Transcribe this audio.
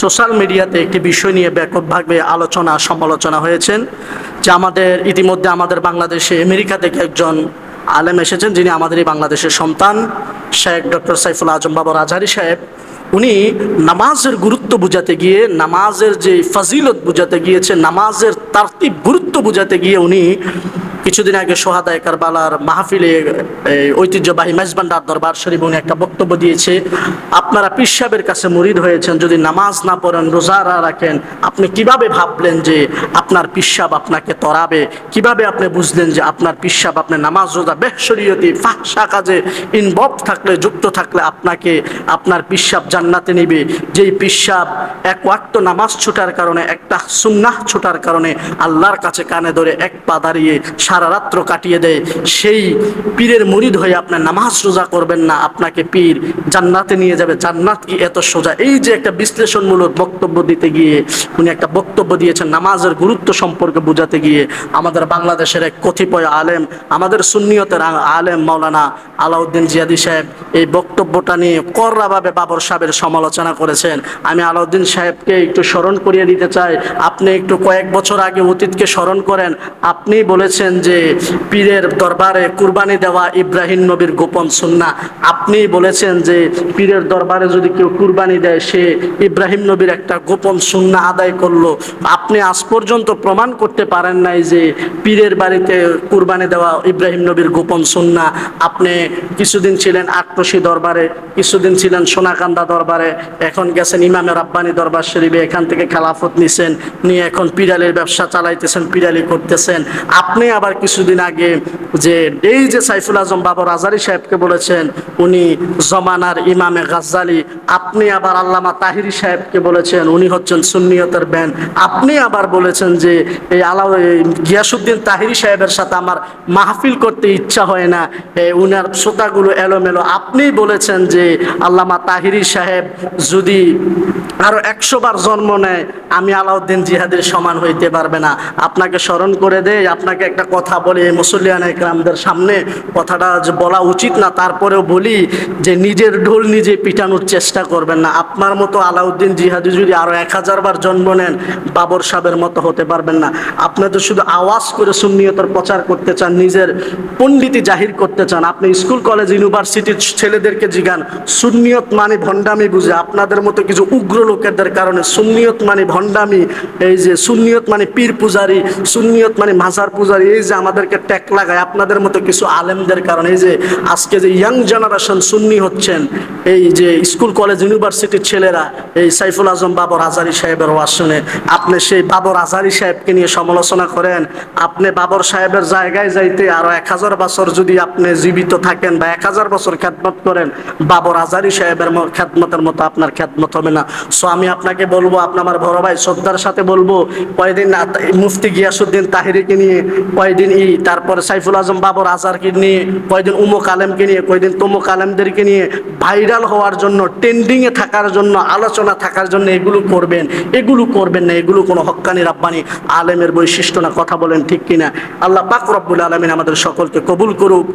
Social মিডিয়াতে একটি বিষয় নিয়ে ব্যাপকভাবে আলোচনা সমালোচনা হয়েছেন, যে ইতিমধ্যে আমাদের বাংলাদেশে আমেরিকা থেকে একজন আলেম এসেছেন, যিনি আমাদের এই বাংলাদেশের সন্তান, শেখ ডক্টর সাইফুল আজম বাবর আজহারী সাহেব। উনি নামাজের গুরুত্ব বুঝাতে গিয়ে, নামাজের যে ফজিলত বুঝাতে গিয়েছে, নামাজের তারতিব গুরুত্ব বুঝাতে গিয়ে উনি কিছুদিন আগে সোহাদায়ে কারবালার মাহফিলে ঐতিহ্যবাহী মেজবান্ডার দরবার শরীফ উনি একটা বক্তব্য দিয়েছে। আপনারা পীর সাহেবের কাছে মুরিদ হয়েছেন, যদি নামাজ না পড়েন, রোজা না রাখেন, আপনি কিভাবে ভাবলেন যে আপনার পীর সাহেব আপনাকে তরাবে? কিভাবে আপনি বুঝলেন যে আপনার পীর সাহেব আপনি নামাজ রোজা বেশরিয়তি ফাহশা কাজে ইনভলভ থাকলে, যুক্ত থাকলে আপনাকে আপনার পীর সাহেব জান্নাতে নেবে? যেই পীর সাহেব এক ওয়াক্ত নামাজ ছুটার কারণে, একটা সুন্নাহ ছুটার কারণে আল্লাহর কাছে কানে ধরে এক পা দাঁড়িয়ে সারা রাত্র কাটিয়ে দেয়, সেই পীরের মুরিদ হয়ে আপনার নামাজ রোজা করবেন না, আপনাকে পীর জান্নাতে নিয়ে যাবে? জান্নাত কি এত সোজা? এই যে একটা বিশ্লেষণমূলক বক্তব্য দিতে গিয়ে উনি একটা বক্তব্য দিয়েছেন নামাজের গুরুত্ব সম্পর্কে বোঝাতে গিয়ে। আমাদের বাংলাদেশের এক কতিপয় আলেম, আমাদের সুন্নিয়তের আলেম মাওলানা আলাউদ্দিন জিয়াদি সাহেব এই বক্তব্যটা নিয়ে কড়াভাবে বাবর সাহেবের সমালোচনা করেছেন। আমি আলাউদ্দিন সাহেবকে একটু স্মরণ করিয়ে দিতে চাই, আপনি একটু কয়েক বছর আগে অতীতকে স্মরণ করেন। আপনি বলেছেন যে পীরের দরবারে কুরবানি দেওয়া ইব্রাহিম নবীর গোপন সুন্নাহ। আপনি বলেছেন যে পীরের দরবারে যদি কেউ কুরবানি দেয়, সে ইব্রাহিম নবীর একটা গোপন সুন্নাহ আদায় করলো। আপনি আজ পর্যন্ত প্রমাণ করতে পারেন নাই যে পীরের বাড়িতে কুরবানি দেওয়া ইব্রাহিম নবীর গোপন সুন্নাহ। আপনি কিছুদিন ছিলেন আটরশি দরবারে, কিছুদিন ছিলেন সোনাকান্দা দরবারে, এখন গেছেন ইমামে রাব্বানি দরবার শরীফে, এখান থেকে খেলাফত নিছেন, নিয়ে এখন পিরালির ব্যবসা চালাইতেছেন, পিরালি করতেছেন। আপনি আবার কিছুদিন আগে যে এই যে সাইফুল আজম বাবর আজহারী সাহেবকে বলেছেন উনি জমানার ইমামে গাজ্জালি, আপনি আবার আল্লামা তাহিরি সাহেবকে বলেছেন উনি হচ্ছেন সুন্নিয়তের ব্যান। আপনি আবার বলেছেন যে এই গিয়াসউদ্দিন তাহিরি সাহেবের সাথে আমার মাহফিল করতে ইচ্ছা হয় না, উনার শ্রোতাগুলো এলোমেলো। আপনি বলেছেন যে আল্লামা তাহিরি সাহেব যদি আরো 100 বার জন্ম নেয়, আমি আলাউদ্দিন জিহাদের সমান হইতে পারবে না। আপনাকে স্মরণ করে দেয়, আপনাকে একটা কথা বলি মুসল্লিয়ানে ইকরামদের সামনে, কথাটা যে বলা উচিত না, তারপরেও বলি যে নিজের ঢোল নিজে পিটানোর চেষ্টা করবেন না। আপনার মতো আলাউদ্দিন জিহাদি যদি আরো 1000 বার জন্ম নেন, বাবর সাহেবের মতো হতে পারবেন না। আপনি তো শুধু আওয়াজ করে সুন্নিয়তের প্রচার করতে চান, নিজের পণ্ডিতি জাহির করতে চান। আপনি স্কুল কলেজ ইউনিভার্সিটির ছেলেদেরকে জিগান সুন্নিয়ত মানে ভণ্ডামি বুঝে। আপনাদের মতো কিছু উগ্র লোকেদের কারণে সুন্নিয়ত মানে ভণ্ডামি, এই যে সুন্নিয়ত মানে পীর পূজারি, সুন্নিয়ত মানে মাজার পূজারি, এই যে আমাদেরকে ট্যাগ লাগায় আপনাদের মতো কিছু আলেমদের কারণে। এই যে আজকে যে ইয়াং জেনারেশন সুন্নি হচ্ছেন, এই যে স্কুল কলেজ ইউনিভার্সিটির ছেলেরা এই সাইফুল আজম বাবর আজহারী সাহেবের ওয়াজ শুনে আপনি সেই বাবর আজহারী সাহেবকে নিয়ে সমালোচনা করেন। আপনি বাবর সাহেবের জায়গায় যাইতে আরো 1000 বছর যদি আপনি জীবিত থাকেন বা 1000 বছর খ্যাদমত করেন, বাবর আজহারী সাহেবের খ্যাদমতের মতো আপনার খ্যাদমত হবে না। সো আমি আপনাকে বলবো, আপনি আমার বড় ভাই শ্রদ্ধার সাথে বলবো, কয়েকদিন মুফতি গিয়াসউদ্দিন তাহিরিকে নিয়ে, কয়েকদিন তারপরে সাইফুল আজম বাবর আজহারকে নিয়ে, কয়েকদিন উমুক আলেমকে নিয়ে, কয়েকদিন তমুক আলেমদেরকে নিয়ে ভাইরাল হওয়ার জন্য, ট্রেন্ডিংয়ে থাকার জন্য, আলোচনা থাকার জন্য এগুলো করবেন। এগুলো করবেন না, এগুলো কোনো হক্কানি রাব্বানি আলেমের বৈশিষ্ট্য না। কথা বলেন ঠিক কিনা? আল্লাহ পাক রব্বুল আলামিন আমাদের সকলকে কবুল করুক।